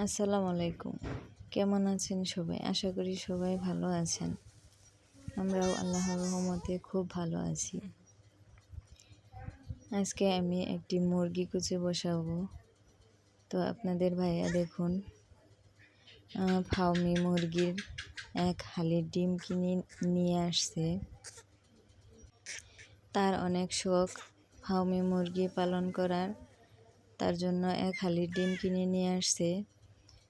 আসসালামু আলাইকুম। কেমন আছেন সবাই? আশা করি সবাই ভালো আছেন। আমরাও আল্লাহর রহমতে খুব ভালো আছি। আজকে আমি একটি মুরগি কুচে বসাবো। তো আপনাদের ভাইয়া দেখুন ফার্মি মুরগির এক হালির ডিম কিনে নিয়ে আসছে। তার অনেক শখ ফার্মি মুরগি পালন করার, তার জন্য এক হালির ডিম কিনে নিয়ে আসছে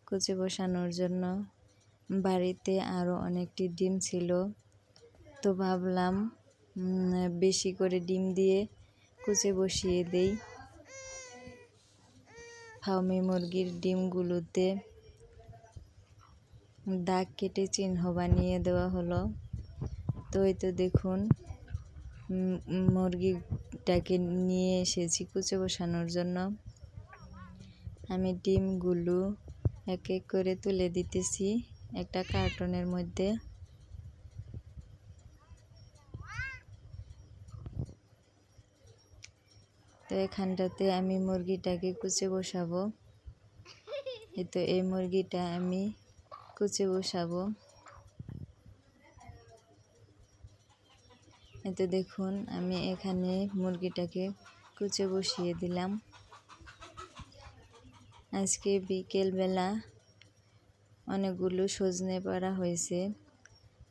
কুচে বসানোর জন্য। বাড়িতে আরও অনেকটি ডিম ছিল, তো ভাবলাম বেশি করে ডিম দিয়ে কুচে বসিয়ে দেই। ফার্মি মুরগির ডিমগুলোতে দাগ কেটে চিহ্ন বানিয়ে দেওয়া হলো। তো এই তো দেখুন মুরগিটাকে নিয়ে এসেছি কুচে বসানোর জন্য। আমি ডিমগুলো এক এক করে তুলে দিতেছি একটা কার্টনের মধ্যে। তো এখানটাতে আমি মুরগিটাকে কুচে বসাবো। তো এই মুরগিটা আমি কুচে বসাবো। তো দেখুন আমি এখানে মুরগিটাকে কুচে বসিয়ে দিলাম। আজকে বিকেলবেলা অনেকগুলো সজনে পাড়া হয়েছে,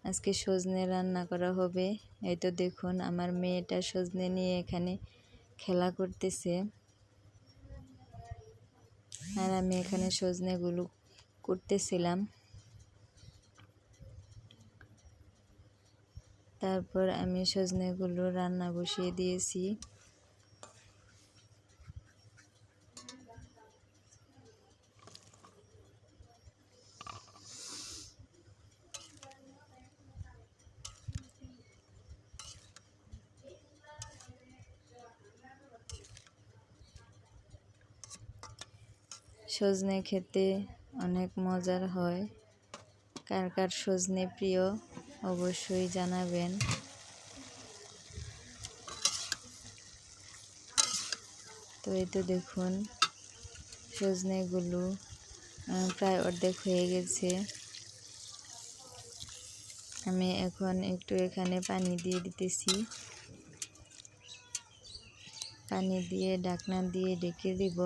আজকে সজনে রান্না করা হবে। এই তো দেখুন আমার মেয়েটা সজনে নিয়ে এখানে খেলা করতেছে, আর আমি এখানে সজনেগুলো করতেছিলাম। তারপর আমি সজনেগুলো রান্না বসিয়ে দিয়েছি। সজনে খেতে অনেক মজার হয়। কার কার সজনে প্রিয় অবশ্যই জানাবেন। তো এই তো দেখুন সজনেগুলো প্রায় অর্ধেক হয়ে গেছে। আমি এখন একটু এখানে পানি দিয়ে দিতেছি। পানি দিয়ে ঢাকনা দিয়ে ঢেকে দিব।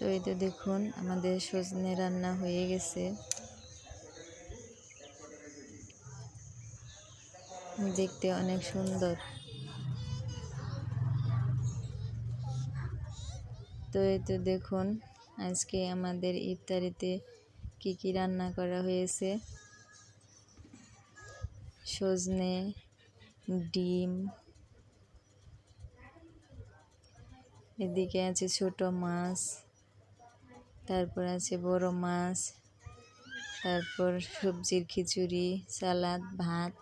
তো এই তো দেখুন আমাদের সজনে রান্না হয়ে গেছে। দেখতে অনেক সুন্দর। তো এই তো দেখুন আজকে আমাদের ইফতারিতে কি কি রান্না করা হয়েছে। সজনে, ডিম, এদিকে আছে ছোট মাছ, তারপর আছে বড় মাছ, তারপর সবজির খিচুড়ি, সালাদ, ভাত।